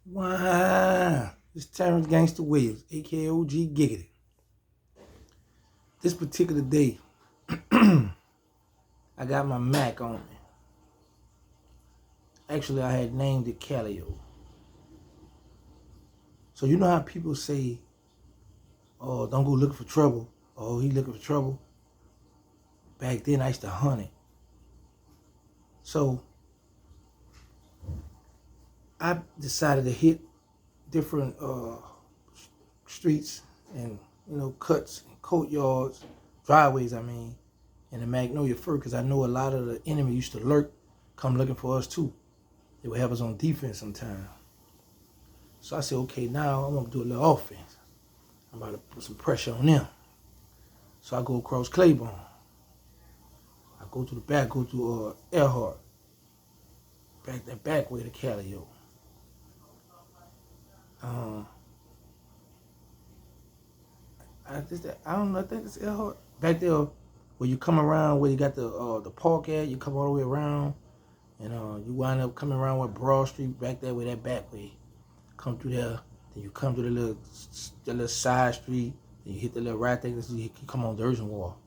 Wow. It's Terrance Gangsta Williams, aka OG Giggity. This particular day, I got my Mac on me. Actually, I had named it Calio. So you know how people say, oh, don't go looking for trouble. Oh, he looking for trouble. Back then, I used to hunt it. So I decided to hit different streets and, cuts, and courtyards, driveways, in the Magnolia first, because I know a lot of the enemy used to lurk, come looking for us too. They would have us on defense sometimes. So I said, okay, now I'm gonna do a little offense. I'm about to put some pressure on them. So I go across Claiborne. I go to the back, go to Earhart. That back way to Calio. I don't know, I think it's Earhart. Back there where you come around, where you got the park at, you come all the way around, and you wind up coming around with Broad Street, back there with that back way. Come through there, then you come to the little side street, then you hit the little right thing, you come on the Urgent Wall.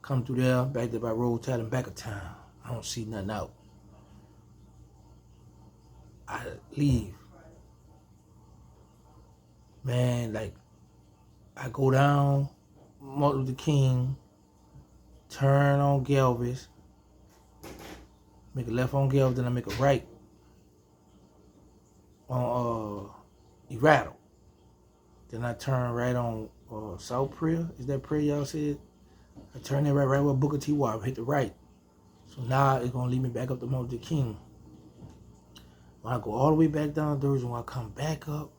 Come through there, back there by Road Town and back of town. I don't see nothing out. I leave. Man, like, I go down Martin Luther King, turn on Galvez, make a left on Galvez, then I make a right on Erado. Then I turn right on South Prayer. Is that Prayer y'all said? I turn that right where Booker T. Ward, hit the right. So now it's gonna lead me back up to Martin Luther King. When I go all the way back down Thursday, when I come back up,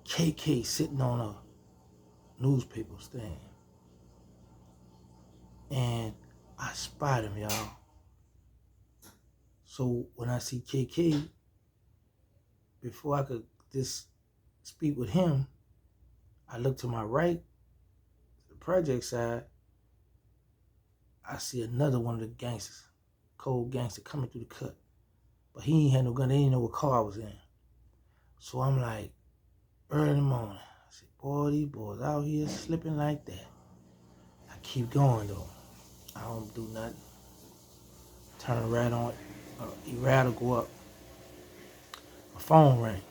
KK sitting on a newspaper stand. And I spot him, y'all. So when I see KK, before I could just speak with him, I look to my right, the project side, I see another one of the gangsters, cold gangster coming through the cut. But he ain't had no gun, they didn't know what car I was in. So I'm like, early in the morning, I said, boy, these boys out here slipping like that. I keep going though. I don't do nothing. Turn right on, Erado go up. My phone rang.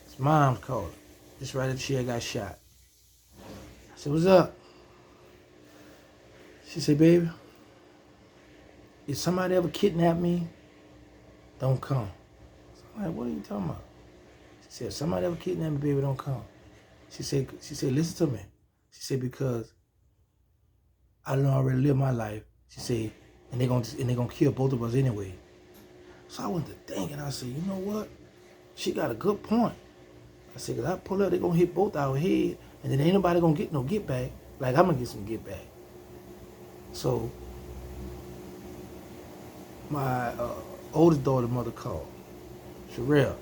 His mom's calling. Just right after she got shot. I said, what's up? She said, baby, if somebody ever kidnap me, don't come. So I'm like, what are you talking about? She said, if somebody ever kidnap me, baby, don't come. She said, listen to me. She said, because I done already lived my life. She said, and they're gonna kill both of us anyway. So I went to thinking, I said, you know what? She got a good point. I said, because I pull up, they're going to hit both our head, and then ain't nobody going to get no get back. Like, I'm going to get some get back. So, my oldest daughter mother called, Sherelle.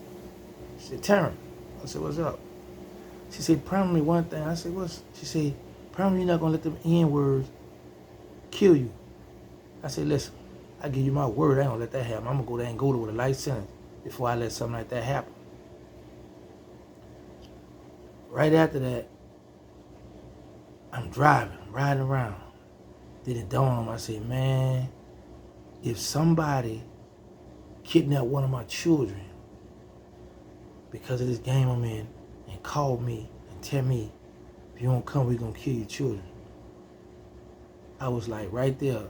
She said, Terrance. I said, what's up? She said, promise me one thing. I said, what's? She said, promise me you're not going to let them N-words kill you. I said, listen, I give you my word, I ain't going to let that happen. I'm going to go there and go to with a life sentence before I let something like that happen. Right after that, I'm driving, riding around. Then it dawned on me, I said, man, if somebody kidnapped one of my children because of this game I'm in and called me and tell me, if you don't come, we're going to kill your children. I was like right there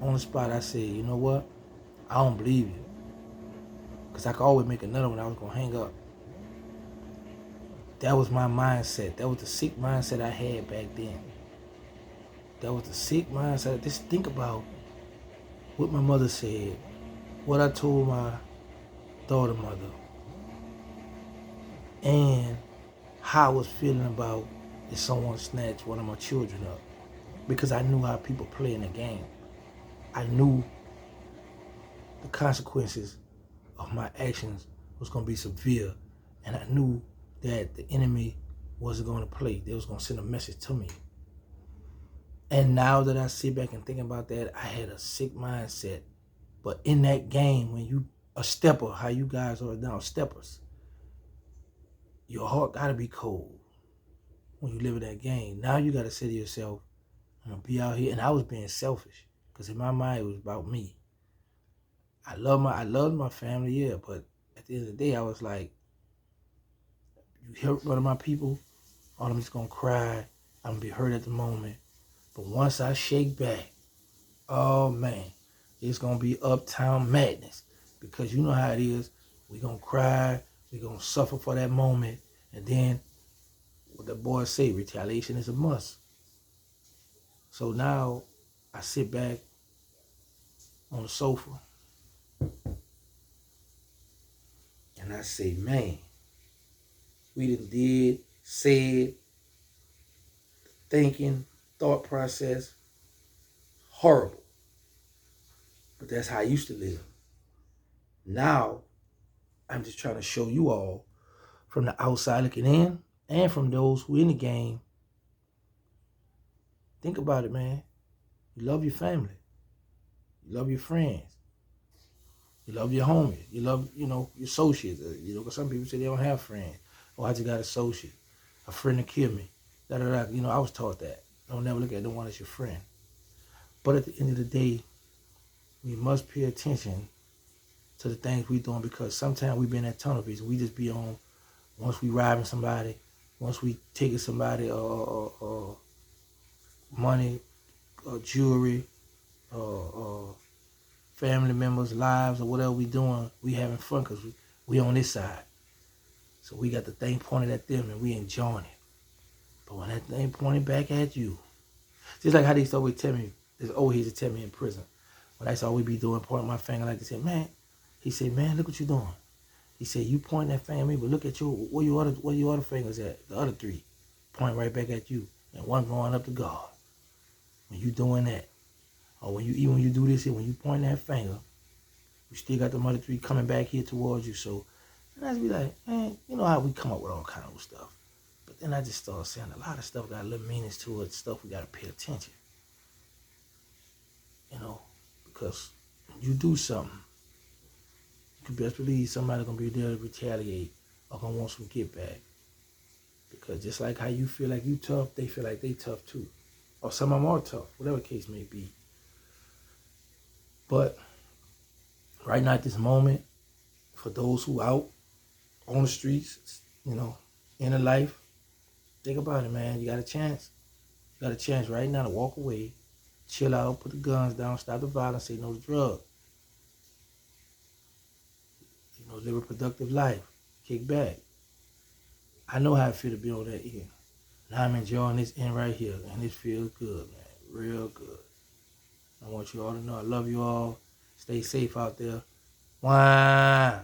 on the spot. I said, you know what? I don't believe you. Because I could always make another one. I was going to hang up. That was my mindset. That was the sick mindset I had back then. That was the sick mindset. Just think about what my mother said, what I told my daughter mother, and how I was feeling about if someone snatched one of my children up. Because I knew how people play in the game. I knew the consequences of my actions was going to be severe. And I knew that the enemy wasn't going to play. They was going to send a message to me. And now that I sit back and think about that, I had a sick mindset But in that game, when you a stepper, how you guys are now steppers, your heart gotta be cold when you live in that game. Now you gotta say to yourself, I'm gonna be out here, and I was being selfish because in my mind it was about me. I loved my family, yeah, but at the end of the day, I was like, you hurt one of my people, I'm just gonna cry. I'm gonna be hurt at the moment. But once I shake back, oh man, it's gonna be uptown madness. Because you know how it is. We gonna cry, we gonna suffer for that moment, and then what the boys say, retaliation is a must. So now I sit back on the sofa and I say, man, we done did, said, thinking, thought process, horrible. But that's how I used to live. Now, I'm just trying to show you all from the outside looking in and from those who in the game. Think about it, man. You love your family. You love your friends. You love your homies. You love, your associates. Because some people say they don't have friends. Oh, I just got an associate. A friend to kill me. Da-da-da. I was taught that. Don't never look at no one as your friend. But at the end of the day, we must pay attention to the things we're doing because sometimes we've been at tunnel vision. We just be on, once we robbing somebody, once we taking somebody money, jewelry, family members' lives, or whatever we doing, we having fun because we on this side. So we got the thing pointed at them and we enjoying it. But when that thing pointed back at you, just like how they used to always tell me, this old he used to tell me in prison, when I used to always be doing, pointing my finger like they said, man, he said, man, look what you doing. He said, you point that finger at me, but look at where your other fingers at? The other three point right back at you, and one going up to God. When you doing that, or when you do this here, when you point that finger, you still got the other three coming back here towards you. So, and I just be like, man, you know how we come up with all kind of stuff. But then I just started saying a lot of stuff got a little meanings to it, stuff we got to pay attention. Because when you do something, you can best believe somebody gonna be there to retaliate or gonna want some get back. Because just like how you feel like you tough, they feel like they tough too. Or some of them are tough, whatever the case may be. But right now at this moment, for those who out on the streets, in a life, think about it, man. You got a chance. You got a chance right now to walk away, chill out, put the guns down, stop the violence, say no to drugs. Live a productive life. Kick back. I know how it feels to be on that end. Now I'm enjoying this end right here, and it feels good, man. Real good. I want you all to know I love you all. Stay safe out there. Why?